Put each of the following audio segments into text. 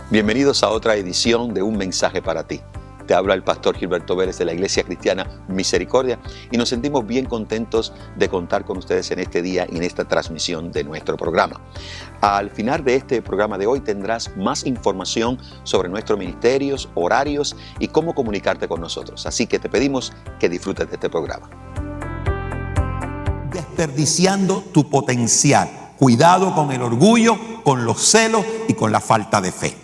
Bienvenidos a otra edición de Un Mensaje para Ti. Te habla el pastor Gilberto Vélez de la Iglesia Cristiana Misericordia y nos sentimos bien contentos de contar con ustedes en este día y en esta transmisión de nuestro programa. Al final de este programa de hoy tendrás más información sobre nuestros ministerios, horarios y cómo comunicarte con nosotros. Así que te pedimos que disfrutes de este programa. Desperdiciando tu potencial. Cuidado con el orgullo, con los celos y con la falta de fe.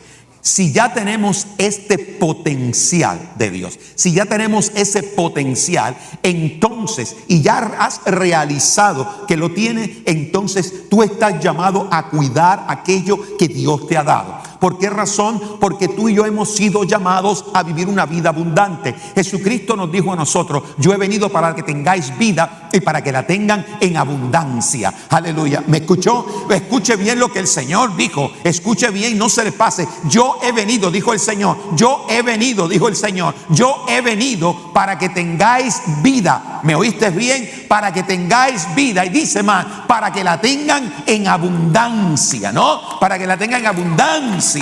Si ya tenemos este potencial de Dios, si ya tenemos ese potencial, entonces, y ya has realizado que lo tienes, entonces tú estás llamado a cuidar aquello que Dios te ha dado. ¿Por qué razón? Porque tú y yo hemos sido llamados a vivir una vida abundante. Jesucristo nos dijo a nosotros: yo he venido para que tengáis vida y para que la tengan en abundancia. Aleluya. ¿Me escuchó? Escuche bien lo que el Señor dijo. Escuche bien, no se le pase. Yo he venido, dijo el Señor. Yo he venido, dijo el Señor. Yo he venido para que tengáis vida. ¿Me oíste bien? Para que tengáis vida. Y dice más, para que la tengan en abundancia, ¿no? Para que la tengan en abundancia.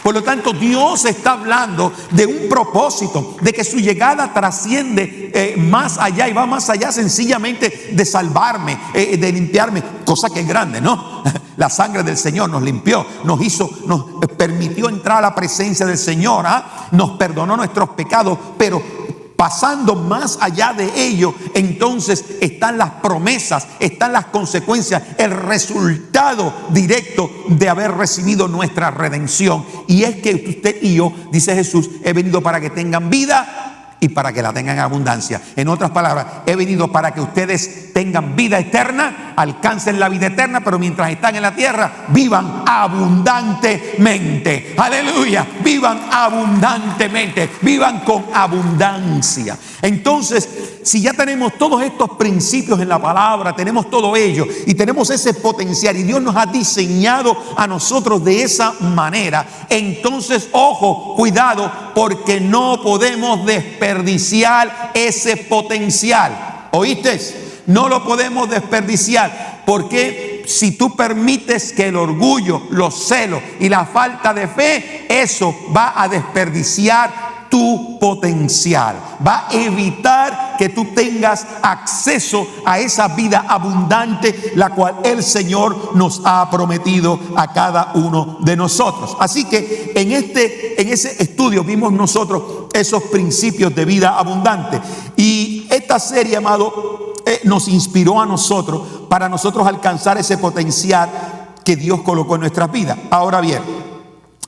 Por lo tanto, Dios está hablando de un propósito, de que su llegada trasciende más allá y va más allá sencillamente de salvarme, de limpiarme, cosa que es grande, ¿no? La sangre del Señor nos limpió, nos permitió entrar a la presencia del Señor, nos perdonó nuestros pecados, pero pasando más allá de ello, entonces están las promesas, están las consecuencias, el resultado directo de haber recibido nuestra redención. Y es que usted y yo, dice Jesús, he venido para que tengan vida y para que la tengan en abundancia. En otras palabras, he venido para que ustedes tengan vida eterna, alcancen la vida eterna, pero mientras están en la tierra, vivan abundantemente. Aleluya, vivan abundantemente, vivan con abundancia. Entonces, si ya tenemos todos estos principios en la palabra, tenemos todo ello y tenemos ese potencial y Dios nos ha diseñado a nosotros de esa manera, entonces, ojo, cuidado, porque no podemos desperdiciar ese potencial. ¿Oíste? No lo podemos desperdiciar, porque si tú permites que el orgullo, los celos y la falta de fe, eso va a desperdiciar tu potencial, va a evitar que tú tengas acceso a esa vida abundante, la cual el Señor nos ha prometido a cada uno de nosotros. Así que en ese estudio vimos nosotros esos principios de vida abundante, y esta serie, amado, nos inspiró a nosotros para nosotros alcanzar ese potencial que Dios colocó en nuestras vidas. Ahora bien,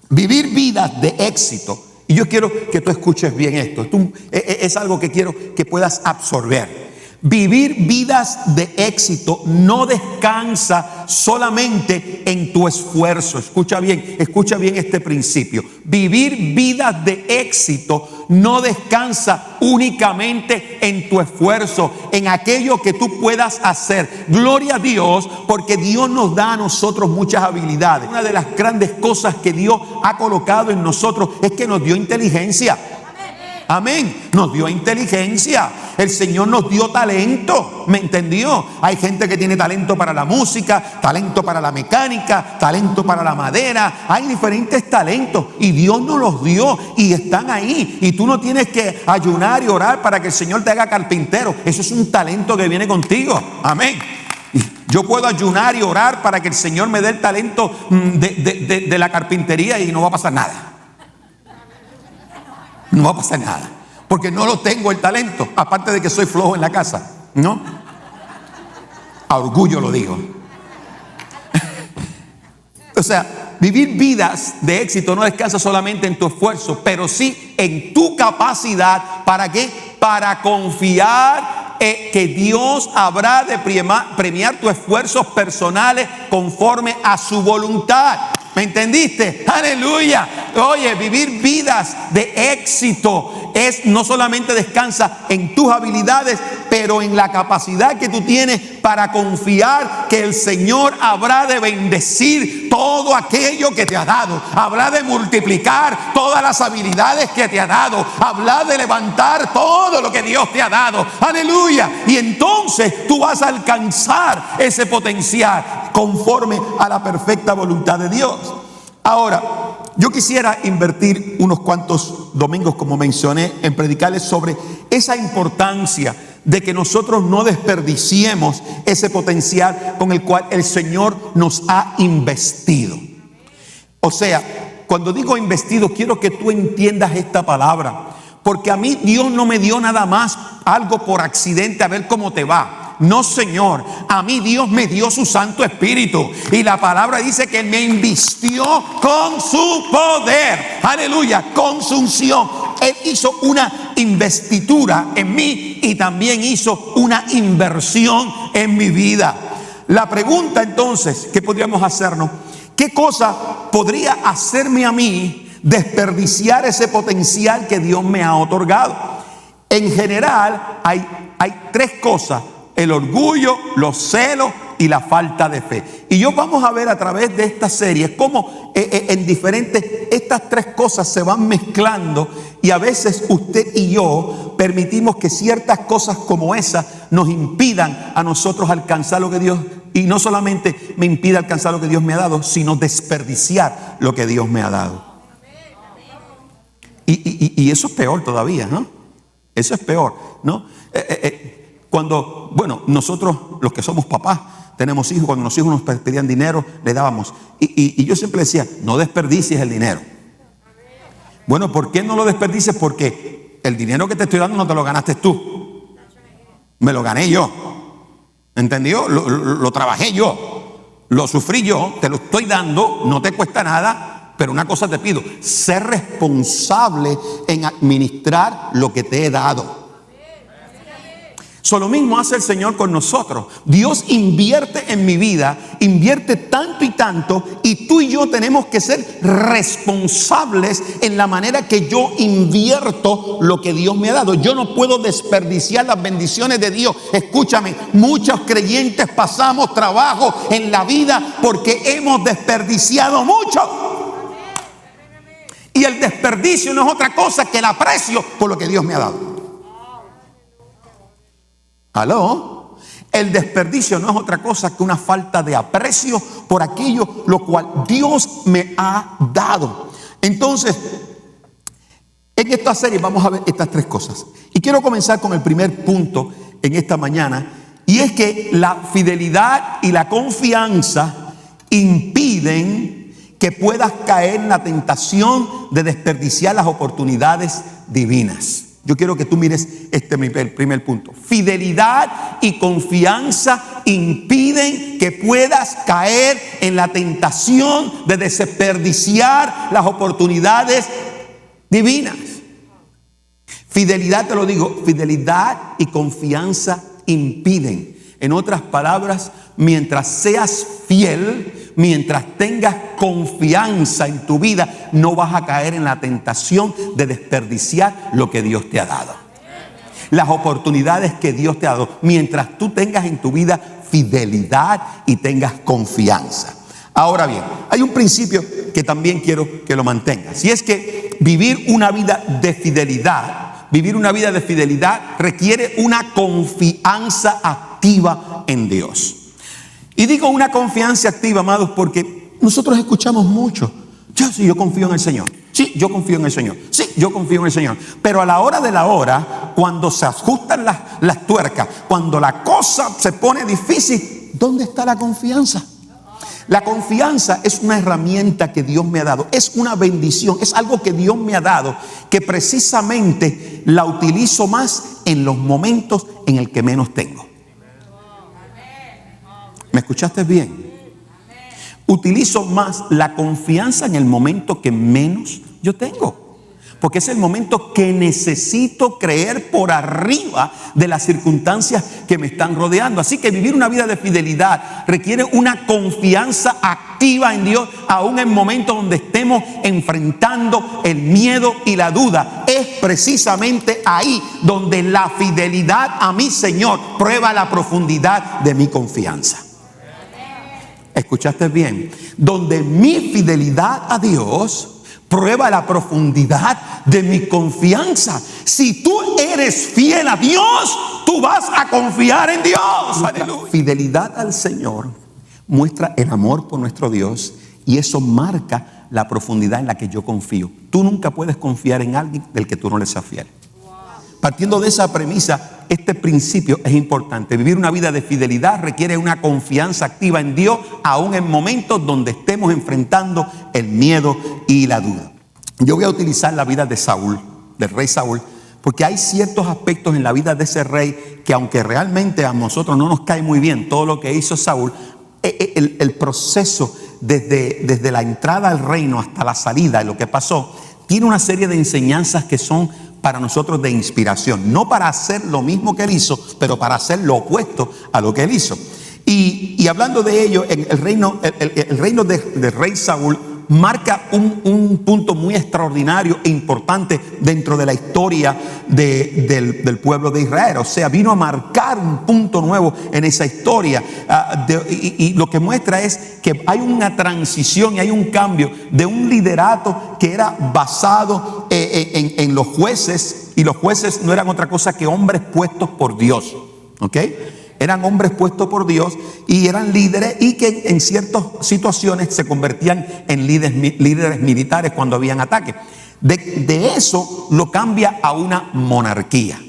vivir vidas de éxito. Y yo quiero que tú escuches bien esto. Es algo que quiero que puedas absorber. Vivir vidas de éxito no descansa solamente en tu esfuerzo. Escucha bien este principio. Vivir vidas de éxito no descansa únicamente en tu esfuerzo, en aquello que tú puedas hacer. Gloria a Dios, porque Dios nos da a nosotros muchas habilidades. Una de las grandes cosas que Dios ha colocado en nosotros es que nos dio inteligencia. Amén. Nos dio inteligencia. El Señor nos dio talento. ¿Me entendió? Hay gente que tiene talento para la música, talento para la mecánica, talento para la madera. Hay diferentes talentos y Dios nos los dio y están ahí. Y tú no tienes que ayunar y orar para que el Señor te haga carpintero. Eso es un talento que viene contigo. Amén. Yo puedo ayunar y orar para que el Señor me dé el talento de la carpintería y no va a pasar nada. No va a pasar nada, porque no lo tengo el talento, aparte de que soy flojo en la casa, ¿no? A orgullo lo digo. O sea, vivir vidas de éxito no descansa solamente en tu esfuerzo, pero sí en tu capacidad. ¿Para qué? Para confiar que Dios habrá de premiar tus esfuerzos personales conforme a su voluntad. ¿Me entendiste? ¡Aleluya! Oye, vivir vidas de éxito no solamente descansa en tus habilidades, pero en la capacidad que tú tienes para confiar que el Señor habrá de bendecir todo aquello que te ha dado. Habrá de multiplicar todas las habilidades que te ha dado. Habrá de levantar todo lo que Dios te ha dado. ¡Aleluya! Y entonces tú vas a alcanzar ese potencial conforme a la perfecta voluntad de Dios. Ahora, yo quisiera invertir unos cuantos domingos, como mencioné, en predicarles sobre esa importancia de que nosotros no desperdiciemos ese potencial con el cual el Señor nos ha investido. O sea, cuando digo investido, quiero que tú entiendas esta palabra, porque a mí Dios no me dio nada más algo por accidente a ver cómo te va. No, Señor, a mí Dios me dio su Santo Espíritu y la palabra dice que Él me invistió con su poder, aleluya, con su unción. Él hizo una investidura en mí y también hizo una inversión en mi vida. La pregunta entonces que podríamos hacernos: ¿qué cosa podría hacerme a mí desperdiciar ese potencial que Dios me ha otorgado? En general hay tres cosas: el orgullo, los celos y la falta de fe. Y yo vamos a ver a través de esta serie cómo en diferentes, estas tres cosas se van mezclando, y a veces usted y yo permitimos que ciertas cosas como esas nos impidan a nosotros alcanzar lo que Dios, y no solamente me impide alcanzar lo que Dios me ha dado, sino desperdiciar lo que Dios me ha dado. Y eso es peor todavía, ¿no? Eso es peor, ¿no? Cuando, bueno, nosotros los que somos papás, tenemos hijos, cuando los hijos nos pedían dinero, le dábamos. Y yo siempre decía, no desperdicies el dinero. Bueno, ¿por qué no lo desperdicies? Porque el dinero que te estoy dando no te lo ganaste tú. Me lo gané yo. ¿Entendió? Lo trabajé yo. Lo sufrí yo, te lo estoy dando, no te cuesta nada. Pero una cosa te pido: ser responsable en administrar lo que te he dado. Lo mismo hace el Señor con nosotros. Dios invierte en mi vida, invierte tanto y tanto, y tú y yo tenemos que ser responsables en la manera que yo invierto lo que Dios me ha dado. Yo no puedo desperdiciar las bendiciones de Dios. Escúchame, muchos creyentes pasamos trabajo en la vida porque hemos desperdiciado mucho. Y el desperdicio no es otra cosa que el aprecio por lo que Dios me ha dado. ¿Aló? El desperdicio no es otra cosa que una falta de aprecio por aquello lo cual Dios me ha dado. Entonces, en esta serie vamos a ver estas tres cosas. Y quiero comenzar con el primer punto en esta mañana, y es que la fidelidad y la confianza impiden que puedas caer en la tentación de desperdiciar las oportunidades divinas. Yo quiero que tú mires este primer punto. Fidelidad y confianza impiden que puedas caer en la tentación de desperdiciar las oportunidades divinas. Fidelidad, te lo digo, fidelidad y confianza impiden. En otras palabras, mientras seas fiel, mientras tengas confianza en tu vida, no vas a caer en la tentación de desperdiciar lo que Dios te ha dado. Las oportunidades que Dios te ha dado, mientras tú tengas en tu vida fidelidad y tengas confianza. Ahora bien, hay un principio que también quiero que lo mantengas, y es que vivir una vida de fidelidad requiere una confianza activa en Dios. Y digo una confianza activa, amados, porque nosotros escuchamos mucho: yo confío en el Señor. Sí, yo confío en el Señor. Sí, yo confío en el Señor. Pero a la hora de la hora, cuando se ajustan las tuercas, cuando la cosa se pone difícil, ¿dónde está la confianza? La confianza es una herramienta que Dios me ha dado, es una bendición, es algo que Dios me ha dado, que precisamente la utilizo más en los momentos en el que menos tengo. ¿Me escuchaste bien? Utilizo más la confianza en el momento que menos yo tengo, porque es el momento que necesito creer por arriba de las circunstancias que me están rodeando. Así que vivir una vida de fidelidad requiere una confianza activa en Dios, aún en momentos donde estemos enfrentando el miedo y la duda. Es precisamente ahí donde la fidelidad a mi Señor prueba la profundidad de mi confianza. ¿Escuchaste bien? Donde mi fidelidad a Dios prueba la profundidad de mi confianza. Si tú eres fiel a Dios, tú vas a confiar en Dios. Aleluya. Fidelidad al Señor muestra el amor por nuestro Dios, y eso marca la profundidad en la que yo confío. Tú nunca puedes confiar en alguien del que tú no le seas fiel. Partiendo de esa premisa, este principio es importante. Vivir una vida de fidelidad requiere una confianza activa en Dios, aún en momentos donde estemos enfrentando el miedo y la duda. Yo voy a utilizar la vida de Saúl, del rey Saúl, porque hay ciertos aspectos en la vida de ese rey que, aunque realmente a nosotros no nos cae muy bien todo lo que hizo Saúl, el proceso desde la entrada al reino hasta la salida, lo que pasó, tiene una serie de enseñanzas que son para nosotros de inspiración, no para hacer lo mismo que él hizo, pero para hacer lo opuesto a lo que él hizo. Y hablando de ello, el reino del rey Saúl marca un punto muy extraordinario e importante dentro de la historia del pueblo de Israel. O sea, vino a marcar un punto nuevo en esa historia. Y lo que muestra es que hay una transición y hay un cambio de un liderato que era basado en los jueces. Y los jueces no eran otra cosa que hombres puestos por Dios. ¿Ok? Eran hombres puestos por Dios y eran líderes, y que en ciertas situaciones se convertían en líderes militares cuando habían ataques. De eso lo cambia a una monarquía.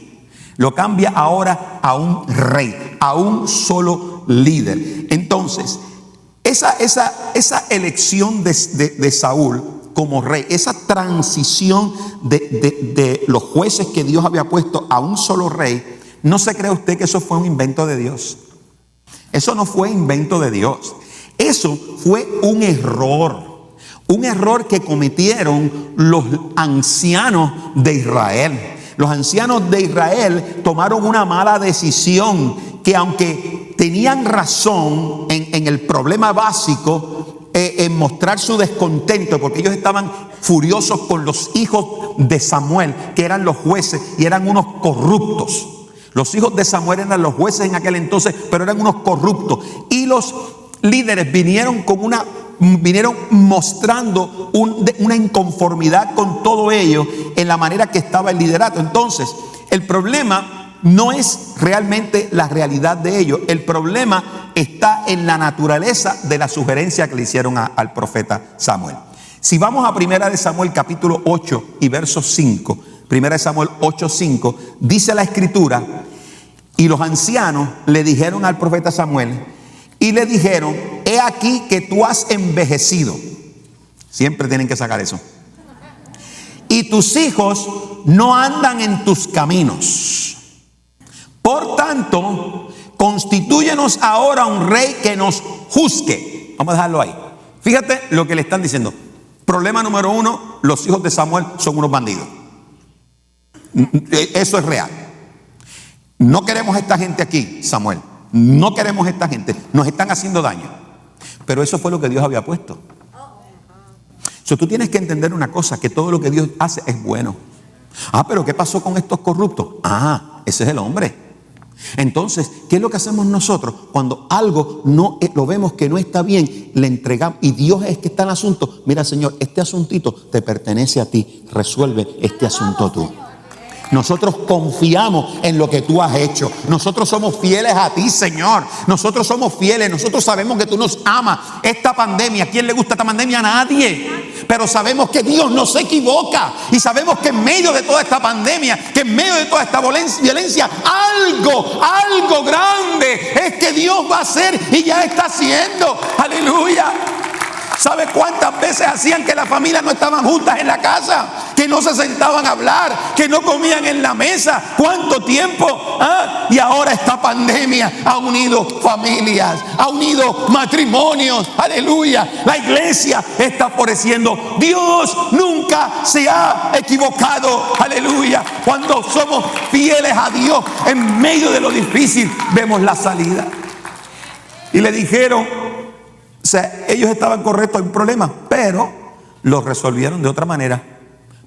Lo cambia ahora a un rey, a un solo líder. Entonces, esa elección de Saúl como rey, esa transición de los jueces que Dios había puesto a un solo rey, no se cree usted que eso fue un invento de Dios. Eso no fue invento de Dios. Eso fue un error que cometieron los ancianos de Israel. Los ancianos de Israel tomaron una mala decisión, que aunque tenían razón en el problema básico, en mostrar su descontento, porque ellos estaban furiosos con los hijos de Samuel, que eran los jueces y eran unos corruptos. Los hijos de Samuel eran los jueces en aquel entonces, pero eran unos corruptos. Y los líderes vinieron mostrando una inconformidad con todo ello en la manera que estaba el liderato. Entonces, el problema no es realmente la realidad de ellos. El problema está en la naturaleza de la sugerencia que le hicieron al profeta Samuel. Si vamos a 1 Samuel capítulo 8 y verso 5, 1 Samuel 8:5, dice la escritura: y los ancianos le dijeron al profeta Samuel, y le dijeron: he aquí que tú has envejecido. Siempre tienen que sacar eso. Y tus hijos no andan en tus caminos. Por tanto, constitúyenos ahora un rey que nos juzgue. Vamos a dejarlo ahí. Fíjate lo que le están diciendo. Problema número 1, los hijos de Samuel son unos bandidos. Eso es real. No queremos esta gente aquí, Samuel. No queremos esta gente. Nos están haciendo daño. Pero eso fue lo que Dios había puesto. Tú tienes que entender una cosa, que todo lo que Dios hace es bueno. Pero ¿qué pasó con estos corruptos? Ese es el hombre. Entonces, ¿qué es lo que hacemos nosotros? Cuando algo no lo vemos que no está bien, le entregamos, y Dios es que está en el asunto. Mira, Señor, este asuntito te pertenece a ti. Resuelve este asunto tú. Nosotros confiamos en lo que tú has hecho. Nosotros somos fieles a ti, Señor. Nosotros somos fieles. Nosotros sabemos que tú nos amas. Esta pandemia, ¿a quién le gusta esta pandemia? A nadie. Pero sabemos que Dios no se equivoca. Y sabemos que en medio de toda esta pandemia, que en medio de toda esta violencia, algo grande es que Dios va a hacer y ya está haciendo. Aleluya. ¿Sabe cuántas veces hacían que las familias no estaban juntas en la casa? Que no se sentaban a hablar, que no comían en la mesa. ¿Cuánto tiempo? Y ahora esta pandemia ha unido familias, ha unido matrimonios. Aleluya. La iglesia está floreciendo. Dios nunca se ha equivocado. Aleluya. Cuando somos fieles a Dios, en medio de lo difícil, vemos la salida. Y le dijeron, o sea, ellos estaban correctos, hay un problema, pero lo resolvieron de otra manera.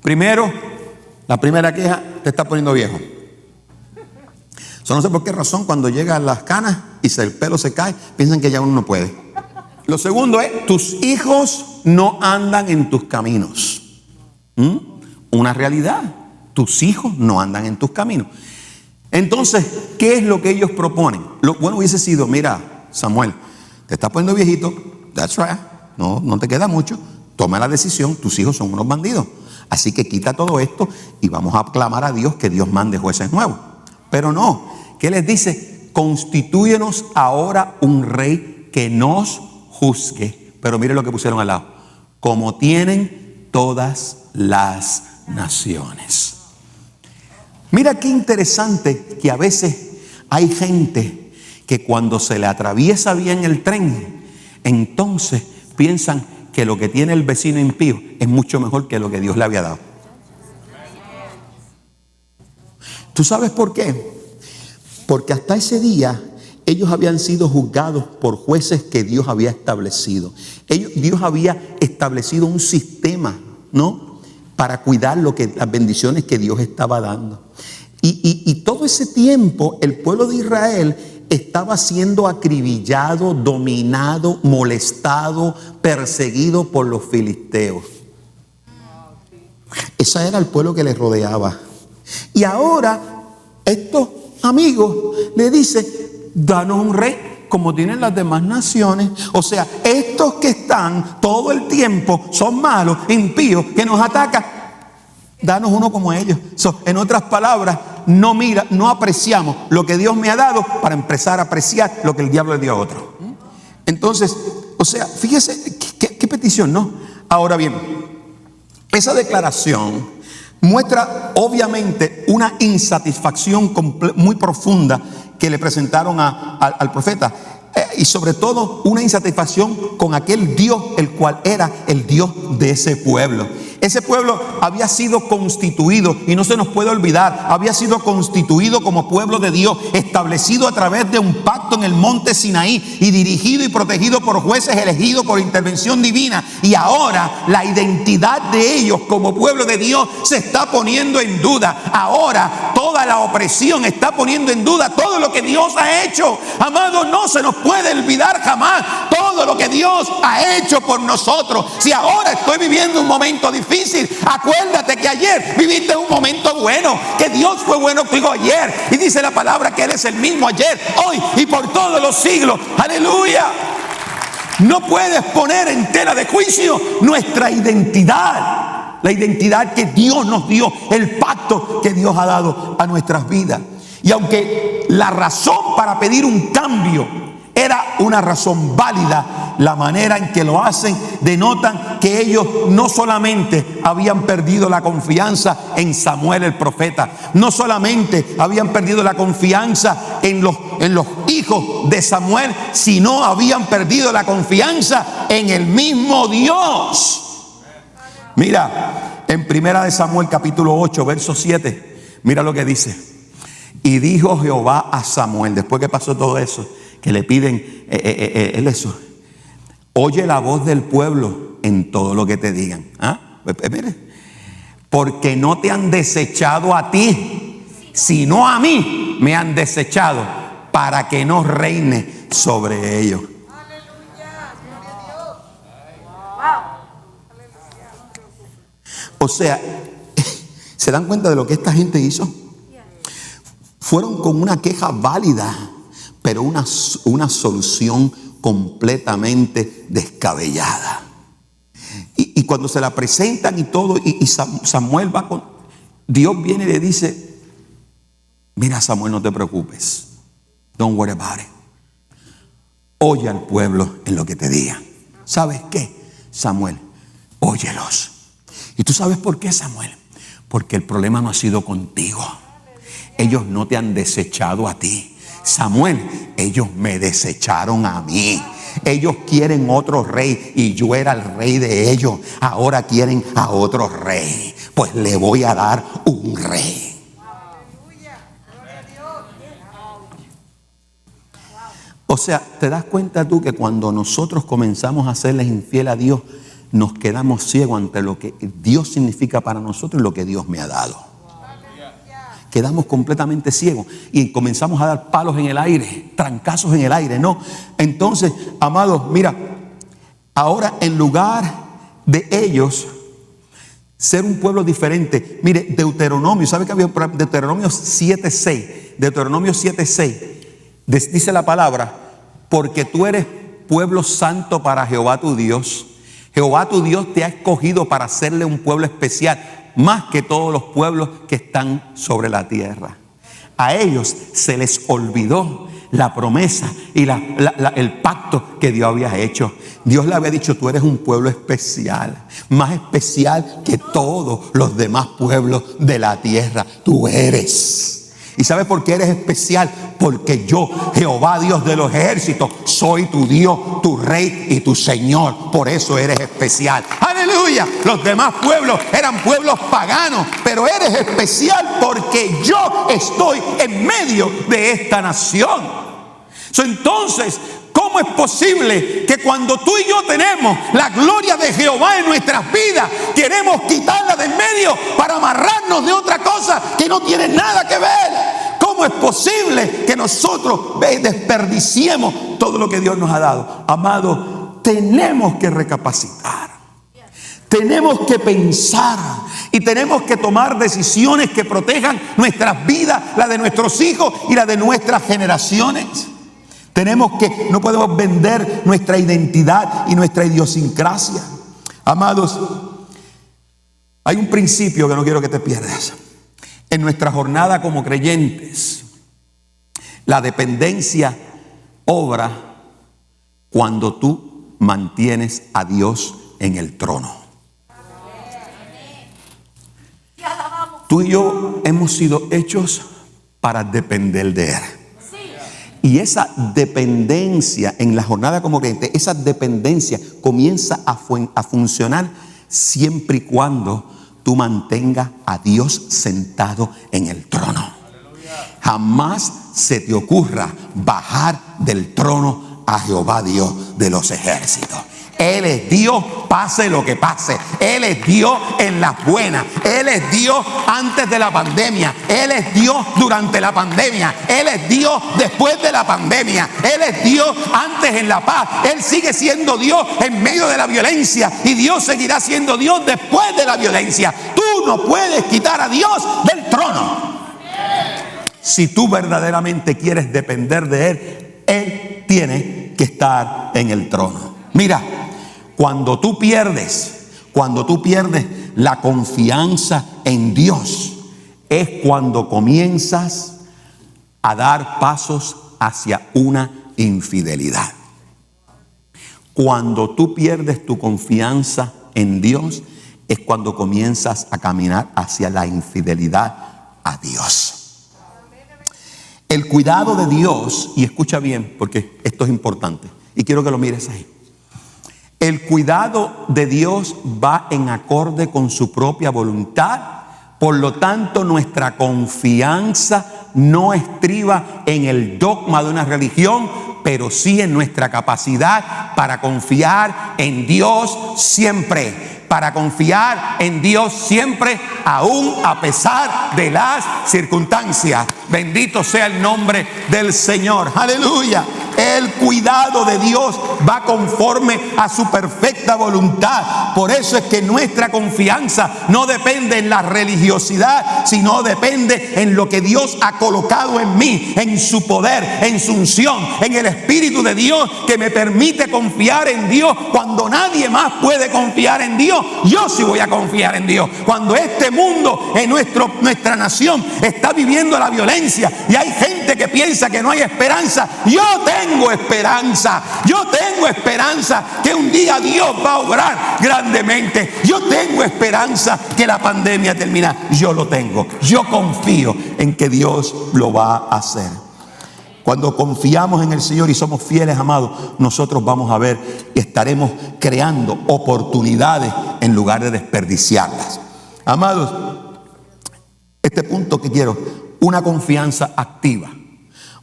Primero, la primera queja: te está poniendo viejo. No sé por qué razón, cuando llegan las canas y el pelo se cae, piensan que ya uno no puede. Lo segundo es: tus hijos no andan en tus caminos. Una realidad. Tus hijos no andan en tus caminos. Entonces, ¿qué es lo que ellos proponen? Lo bueno hubiese sido: mira, Samuel, te estás poniendo viejito, that's right, no te queda mucho. toma la decisión, tus hijos son unos bandidos. Así que quita todo esto y vamos a clamar a Dios que Dios mande jueces nuevos. Pero no, ¿qué les dice? Constitúyenos ahora un rey que nos juzgue. Pero mire lo que pusieron al lado. Como tienen todas las naciones. Mira qué interesante que a veces hay gente que cuando se le atraviesa bien el tren, entonces piensan que lo que tiene el vecino impío es mucho mejor que lo que Dios le había dado. ¿Tú sabes por qué? Porque hasta ese día ellos habían sido juzgados por jueces que Dios había establecido. Dios había establecido un sistema, ¿no?, para cuidar las bendiciones que Dios estaba dando. Y todo ese tiempo el pueblo de Israel estaba siendo acribillado, dominado, molestado, perseguido por los filisteos. Ese era el pueblo que les rodeaba. Y ahora estos amigos le dicen: danos un rey como tienen las demás naciones. O sea, estos que están todo el tiempo son malos, impíos, que nos atacan. Danos uno como ellos. En otras palabras, no apreciamos lo que Dios me ha dado para empezar a apreciar lo que el diablo le dio a otro. Entonces, o sea, fíjese qué petición, ¿no? Ahora bien, esa declaración muestra obviamente una insatisfacción muy profunda que le presentaron al profeta. Y sobre todo una insatisfacción con aquel Dios, el cual era el Dios de ese pueblo. Ese pueblo había sido constituido, y no se nos puede olvidar, había sido constituido como pueblo de Dios, establecido a través de un pacto en el monte Sinaí y dirigido y protegido por jueces elegidos por intervención divina. Y ahora la identidad de ellos como pueblo de Dios se está poniendo en duda. Ahora toda la opresión está poniendo en duda todo lo que Dios ha hecho. Amados, no se nos puede olvidar jamás todo lo que Dios ha hecho por nosotros. Si ahora estoy viviendo un momento difícil, acuérdate que ayer viviste un momento bueno, que Dios fue bueno contigo ayer, y dice la palabra que Él es el mismo ayer, hoy y por todos los siglos. Aleluya. No puedes poner en tela de juicio nuestra identidad, la identidad que Dios nos dio, el pacto que Dios ha dado a nuestras vidas. Y aunque la razón para pedir un cambio era una razón válida, la manera en que lo hacen denotan que ellos no solamente habían perdido la confianza en Samuel el profeta, no solamente habían perdido la confianza en los hijos de Samuel, sino habían perdido la confianza en el mismo Dios. Mira, en 1 Samuel capítulo 8, verso 7, mira lo que dice. Y dijo Jehová a Samuel, después que pasó todo eso, que le piden eso: oye la voz del pueblo en todo lo que te digan. Mire, porque no te han desechado a ti, sino a mí me han desechado, para que no reine sobre ellos. O sea, ¿se dan cuenta de lo que esta gente hizo? Fueron con una queja válida, pero una solución completamente descabellada. Y cuando se la presentan y todo, y Samuel va con... Dios viene y le dice: mira, Samuel, no te preocupes. Don't worry about it. Oye al pueblo en lo que te digan. ¿Sabes qué, Samuel? Óyelos. ¿Y tú sabes por qué, Samuel? Porque el problema no ha sido contigo. Ellos no te han desechado a ti, Samuel. Ellos me desecharon a mí. Ellos quieren otro rey y yo era el rey de ellos. Ahora quieren a otro rey. Pues le voy a dar un rey. O sea, ¿te das cuenta tú que cuando nosotros comenzamos a serles infiel a Dios, nos quedamos ciegos ante lo que Dios significa para nosotros y lo que Dios me ha dado? Quedamos completamente ciegos y comenzamos a dar palos en el aire, trancazos en el aire, ¿no? Entonces, amados, mira, ahora en lugar de ellos ser un pueblo diferente, mire, Deuteronomio, ¿sabe que había Deuteronomio 7:6? Deuteronomio 7:6 dice la palabra: porque tú eres pueblo santo para Jehová tu Dios. Jehová tu Dios te ha escogido para hacerle un pueblo especial, más que todos los pueblos que están sobre la tierra. A ellos se les olvidó la promesa y el pacto que Dios había hecho. Dios le había dicho: tú eres un pueblo especial, más especial que todos los demás pueblos de la tierra. Tú eres. ¿Y sabes por qué eres especial? Porque yo, Jehová Dios de los ejércitos, soy tu Dios, tu Rey y tu Señor. Por eso eres especial. ¡Aleluya! Los demás pueblos eran pueblos paganos, pero eres especial porque yo estoy en medio de esta nación. Entonces, ¿cómo es posible que cuando tú y yo tenemos la gloria de Jehová en nuestras vidas, queremos quitarla de en medio para amarrarnos de otra cosa que no tiene nada que ver? ¿Cómo es posible que nosotros desperdiciemos todo lo que Dios nos ha dado? Amado, tenemos que recapacitar. Tenemos que pensar y tenemos que tomar decisiones que protejan nuestras vidas, la de nuestros hijos y la de nuestras generaciones. No podemos vender nuestra identidad y nuestra idiosincrasia. Amados, hay un principio que no quiero que te pierdas. En nuestra jornada como creyentes, la dependencia obra cuando tú mantienes a Dios en el trono. Tú y yo hemos sido hechos para depender de Él. Y esa dependencia en la jornada como creyente, esa dependencia comienza a funcionar siempre y cuando tú mantengas a Dios sentado en el trono. Jamás se te ocurra bajar del trono a Jehová Dios de los ejércitos. Él es Dios, pase lo que pase. Él es Dios en las buenas. Él es Dios antes de la pandemia. Él es Dios durante la pandemia. Él es Dios después de la pandemia. Él es Dios antes en la paz. Él sigue siendo Dios en medio de la violencia. Y Dios seguirá siendo Dios después de la violencia. Tú no puedes quitar a Dios del trono. Si tú verdaderamente quieres depender de Él, Él tiene que estar en el trono. Mira, cuando tú pierdes la confianza en Dios, es cuando comienzas a dar pasos hacia una infidelidad. Cuando tú pierdes tu confianza en Dios, es cuando comienzas a caminar hacia la infidelidad a Dios. El cuidado de Dios, y escucha bien porque esto es importante, y quiero que lo mires ahí. El cuidado de Dios va en acorde con su propia voluntad. Por lo tanto, nuestra confianza no estriba en el dogma de una religión, pero sí en nuestra capacidad para confiar en Dios siempre. Para confiar en Dios siempre, aún a pesar de las circunstancias. Bendito sea el nombre del Señor. Aleluya. El cuidado de Dios va conforme a su perfecta voluntad. Por eso es que nuestra confianza no depende en la religiosidad, sino depende en lo que Dios ha colocado en mí, en su poder, en su unción, en el Espíritu de Dios que me permite confiar en Dios cuando nadie más puede confiar en Dios. Yo sí voy a confiar en Dios. Cuando este mundo, en nuestra nación, está viviendo la violencia y hay gente que piensa que no hay esperanza, yo tengo esperanza. Yo tengo esperanza que un día Dios va a obrar grandemente. Yo tengo esperanza que la pandemia termina. Yo lo tengo. Yo confío en que Dios lo va a hacer. Cuando confiamos en el Señor y somos fieles, amados, nosotros vamos a ver y estaremos creando oportunidades en lugar de desperdiciarlas. Amados, este punto que quiero, una confianza activa.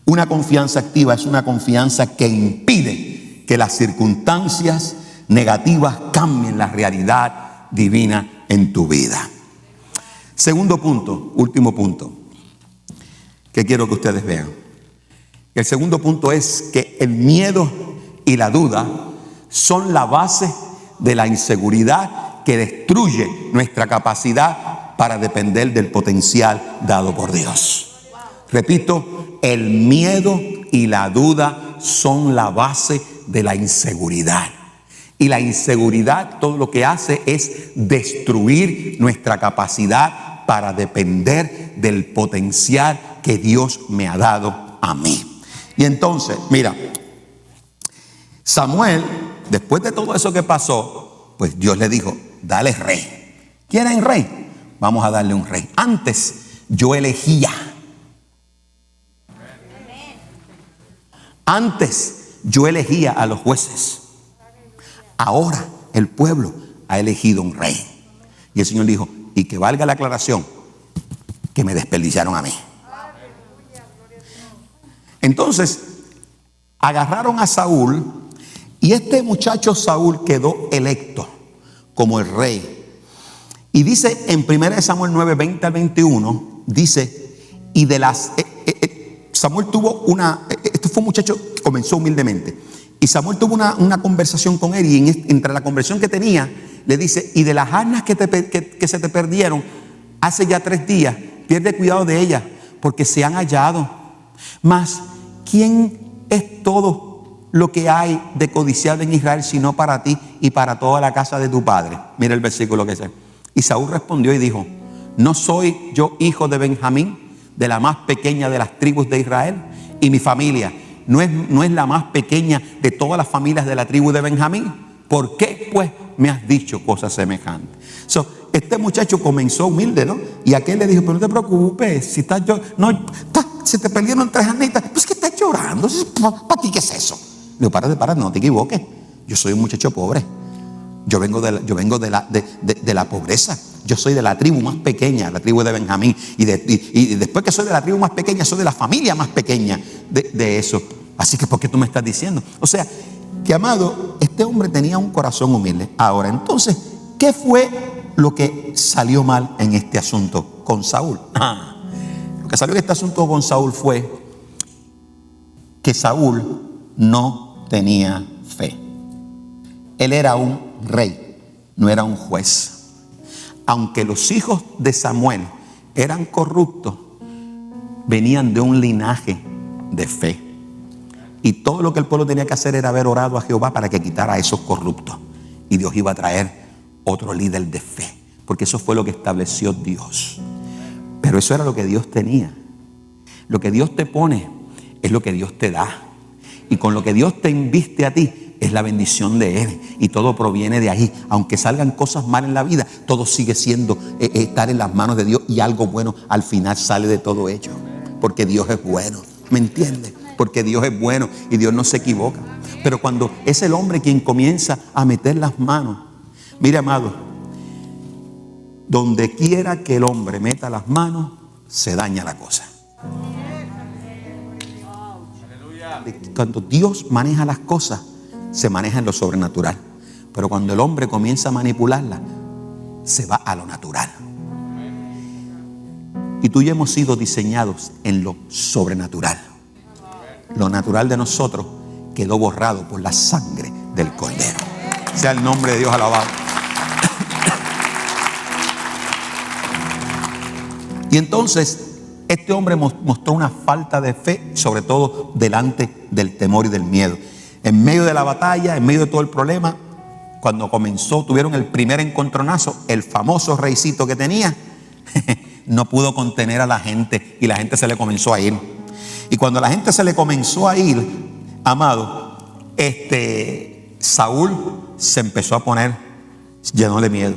Una confianza activa es una confianza que impide que las circunstancias negativas cambien la realidad divina en tu vida. Segundo punto, último punto, que quiero que ustedes vean. El segundo punto es que el miedo y la duda son la base de la inseguridad que destruye nuestra capacidad para depender del potencial dado por Dios. Repito, el miedo y la duda son la base de la inseguridad. Y la inseguridad todo lo que hace es destruir nuestra capacidad para depender del potencial que Dios me ha dado a mí. Y entonces, mira, Samuel, después de todo eso que pasó, pues Dios le dijo, dale rey. ¿Quieren rey? Vamos a darle un rey. Antes yo elegía. Antes yo elegía a los jueces. Ahora el pueblo ha elegido un rey. Y el Señor dijo, y que valga la aclaración, que me desperdiciaron a mí. Entonces, agarraron a Saúl y este muchacho Saúl quedó electo como el rey. Y dice en 1 Samuel 9, 20 al 21, dice, y de las... Samuel tuvo este fue un muchacho que comenzó humildemente. Y Samuel tuvo una conversación con él y entre la conversación que tenía, le dice, y de las asnas que se te perdieron hace ya 3 días, pierde cuidado de ellas, porque se han hallado. Mas, ¿quién es todo lo que hay de codiciado en Israel, sino para ti y para toda la casa de tu padre? Mira el versículo que dice. Y Saúl respondió y dijo, ¿no soy yo hijo de Benjamín, de la más pequeña de las tribus de Israel? Y mi familia no es la más pequeña de todas las familias de la tribu de Benjamín. ¿Por qué, pues, me has dicho cosas semejantes? Este muchacho comenzó humilde, ¿no? Y aquel le dijo, pero no te preocupes, si estás se te perdieron 3 asnitas, pues que estás llorando, ¿para ti qué es eso? Le digo, para, no te equivoques, yo soy un muchacho pobre, yo vengo de la pobreza, yo soy de la tribu más pequeña, la tribu de Benjamín, y después que soy de la tribu más pequeña, soy de la familia más pequeña de eso, así que ¿por qué tú me estás diciendo? O sea, que amado, este hombre tenía un corazón humilde. Ahora, entonces, ¿qué fue lo que salió mal en este asunto con Saúl? Lo que salió en este asunto con Saúl fue que Saúl no tenía fe. Él era un rey, no era un juez. Aunque los hijos de Samuel eran corruptos, venían de un linaje de fe. Y todo lo que el pueblo tenía que hacer era haber orado a Jehová para que quitara a esos corruptos. Y Dios iba a traer otro líder de fe, porque eso fue lo que estableció Dios. Pero eso era lo que Dios tenía. Lo que Dios te pone es lo que Dios te da. Y con lo que Dios te inviste a ti es la bendición de Él. Y todo proviene de ahí. Aunque salgan cosas mal en la vida, todo sigue siendo estar en las manos de Dios. Y algo bueno al final sale de todo ello. Porque Dios es bueno. ¿Me entiendes? Porque Dios es bueno y Dios no se equivoca. Pero cuando es el hombre quien comienza a meter las manos, mire, amado, donde quiera que el hombre meta las manos, se daña la cosa. Cuando Dios maneja las cosas, se maneja en lo sobrenatural. Pero cuando el hombre comienza a manipularlas, se va a lo natural. Y tú y yo hemos sido diseñados en lo sobrenatural. Lo natural de nosotros quedó borrado por la sangre del Cordero. Sea el nombre de Dios alabado. Y entonces este hombre mostró una falta de fe, sobre todo delante del temor y del miedo. En medio de la batalla, en medio de todo el problema, cuando tuvieron el primer encontronazo, el famoso reycito que tenía, no pudo contener a la gente y la gente se le comenzó a ir. Y cuando la gente se le comenzó a ir, amado, Saúl se empezó a poner lleno de miedo.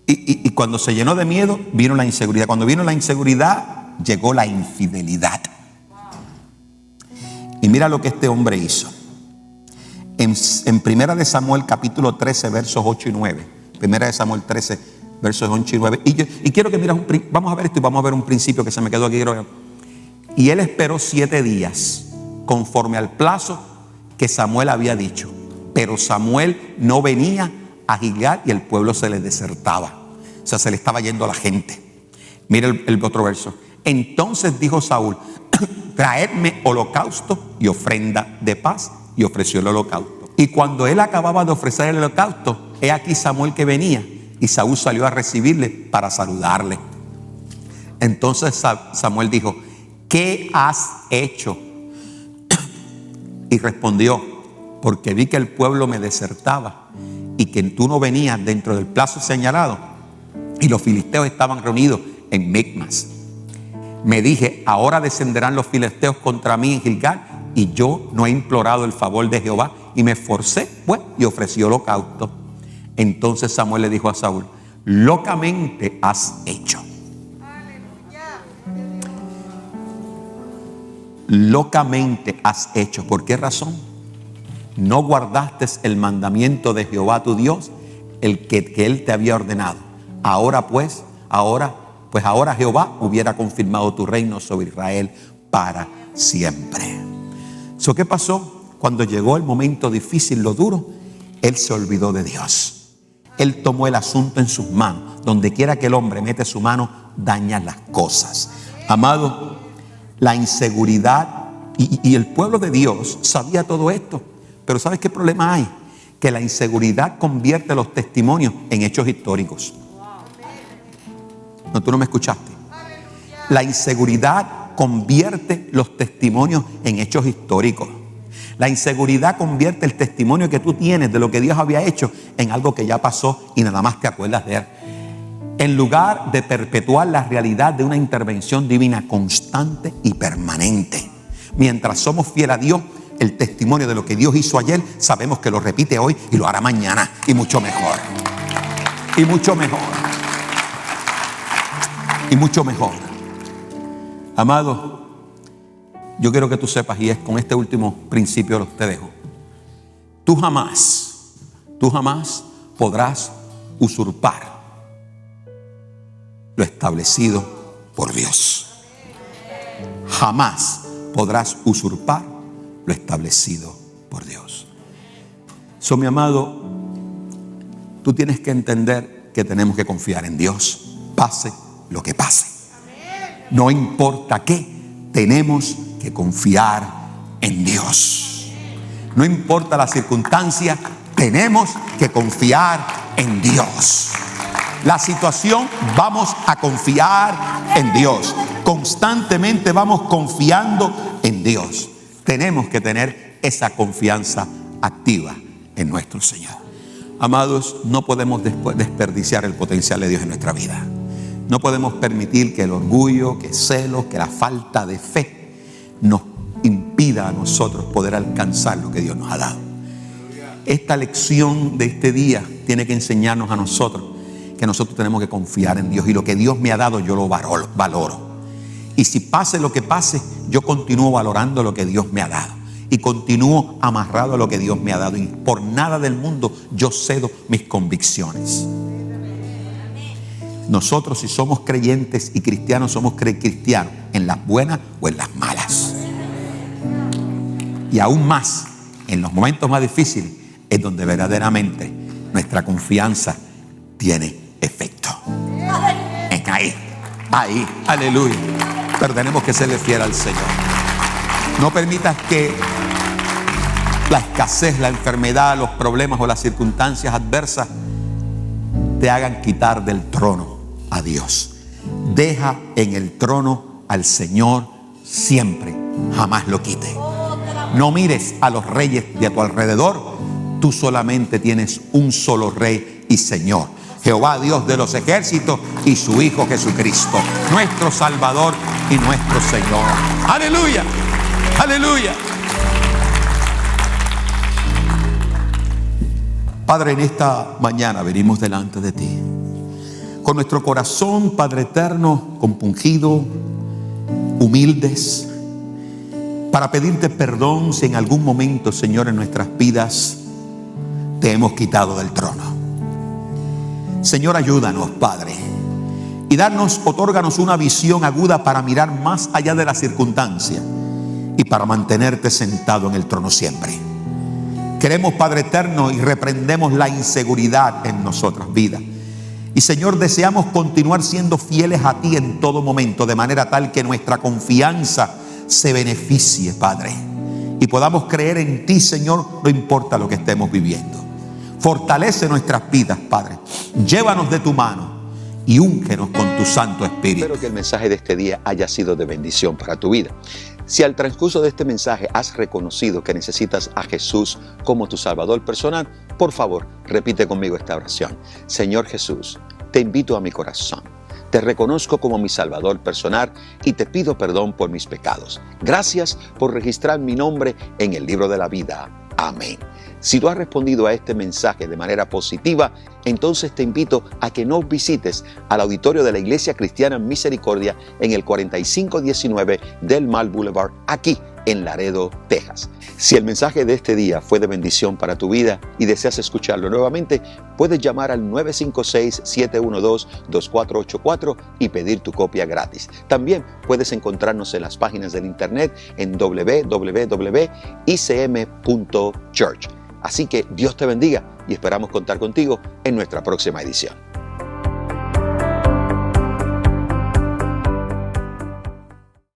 Y cuando se llenó de miedo, vino la inseguridad. Cuando vino la inseguridad, llegó la infidelidad. Y mira lo que este hombre hizo. En 1 de Samuel capítulo 13, versos 8 y 9. 1 de Samuel 13, versos 8 y 9. Y quiero que miras, vamos a ver esto y vamos a ver un principio que se me quedó aquí. Y él esperó 7 días, conforme al plazo que Samuel había dicho. Pero Samuel no venía a Gilgal y el pueblo se le desertaba. O sea, se le estaba yendo a la gente. Mira el otro verso. Entonces dijo Saúl, traedme holocausto y ofrenda de paz. Y ofreció el holocausto. Y cuando él acababa de ofrecer el holocausto, he aquí Samuel que venía. Y Saúl salió a recibirle para saludarle. Entonces Samuel dijo, ¿qué has hecho? Y respondió, porque vi que el pueblo me desertaba y que tú no venías dentro del plazo señalado y los filisteos estaban reunidos en Micmas. Me dije, ahora descenderán los filisteos contra mí en Gilgal, y yo no he implorado el favor de Jehová, y me esforcé, pues, y ofrecí holocausto. Entonces Samuel le dijo a Saúl, locamente has hecho. Locamente has hecho. ¿Por qué razón? No guardaste el mandamiento de Jehová tu Dios, el que él te había ordenado. Ahora Jehová hubiera confirmado tu reino sobre Israel para siempre. ¿Qué pasó? Cuando llegó el momento difícil, lo duro, él se olvidó de Dios. Él tomó el asunto en sus manos. Donde quiera que el hombre mete su mano, daña las cosas. Amado, la inseguridad, y el pueblo de Dios sabía todo esto. Pero ¿sabes qué problema hay? Que la inseguridad convierte los testimonios en hechos históricos. No, tú no me escuchaste. La inseguridad convierte los testimonios en hechos históricos. La inseguridad convierte el testimonio que tú tienes de lo que Dios había hecho en algo que ya pasó y nada más te acuerdas de él. En lugar de perpetuar la realidad de una intervención divina constante y permanente. Mientras somos fieles a Dios, el testimonio de lo que Dios hizo ayer, sabemos que lo repite hoy y lo hará mañana, y mucho mejor. Y mucho mejor. Y mucho mejor. Amado, yo quiero que tú sepas, y es con este último principio lo te dejo. Tú jamás podrás usurpar lo establecido por Dios. Jamás podrás usurpar lo establecido por Dios. Mi amado, tú tienes que entender que tenemos que confiar en Dios, pase lo que pase. No importa qué, tenemos que confiar en Dios. No importa la circunstancia, tenemos que confiar en Dios. La situación, vamos a confiar en Dios. Constantemente vamos confiando en Dios. Tenemos que tener esa confianza activa en nuestro Señor. Amados, no podemos desperdiciar el potencial de Dios en nuestra vida. No podemos permitir que el orgullo, que celos, que la falta de fe nos impida a nosotros poder alcanzar lo que Dios nos ha dado. Esta lección de este día tiene que enseñarnos a nosotros que nosotros tenemos que confiar en Dios, y lo que Dios me ha dado yo lo valoro. Y si pase lo que pase, yo continúo valorando lo que Dios me ha dado y continúo amarrado a lo que Dios me ha dado, y por nada del mundo yo cedo mis convicciones. Nosotros, si somos creyentes y cristianos, somos cristianos en las buenas o en las malas. Y aún más, en los momentos más difíciles, es donde verdaderamente nuestra confianza tiene efecto. En ahí, aleluya. Pero tenemos que serle fiel al Señor. No permitas que la escasez, la enfermedad, los problemas o las circunstancias adversas te hagan quitar del trono a Dios. Deja en el trono al Señor siempre, jamás lo quite. No mires a los reyes de a tu alrededor. Tú solamente tienes un solo rey y Señor, Jehová Dios de los ejércitos, y su Hijo Jesucristo, nuestro Salvador y nuestro Señor. Aleluya, aleluya. Padre, en esta mañana venimos delante de ti con nuestro corazón, Padre eterno, compungido, humildes, para pedirte perdón si en algún momento, Señor, en nuestras vidas te hemos quitado del trono. Señor, ayúdanos, Padre, y otórganos una visión aguda para mirar más allá de la circunstancia y para mantenerte sentado en el trono siempre. Queremos, Padre eterno, y reprendemos la inseguridad en nuestras vidas. Y Señor, deseamos continuar siendo fieles a ti en todo momento, de manera tal que nuestra confianza se beneficie, Padre, y podamos creer en ti, Señor, no importa lo que estemos viviendo. Fortalece nuestras vidas, Padre. Llévanos de tu mano y úngenos con tu Santo Espíritu. Espero que el mensaje de este día haya sido de bendición para tu vida. Si al transcurso de este mensaje has reconocido que necesitas a Jesús como tu Salvador personal, por favor, repite conmigo esta oración. Señor Jesús, te invito a mi corazón. Te reconozco como mi Salvador personal y te pido perdón por mis pecados. Gracias por registrar mi nombre en el libro de la vida. Amén. Si tú has respondido a este mensaje de manera positiva, entonces te invito a que nos visites al auditorio de la Iglesia Cristiana Misericordia en el 4519 del Mall Boulevard, aquí en Laredo, Texas. Si el mensaje de este día fue de bendición para tu vida y deseas escucharlo nuevamente, puedes llamar al 956-712-2484 y pedir tu copia gratis. También puedes encontrarnos en las páginas del internet en www.icm.church. Así que Dios te bendiga y esperamos contar contigo en nuestra próxima edición.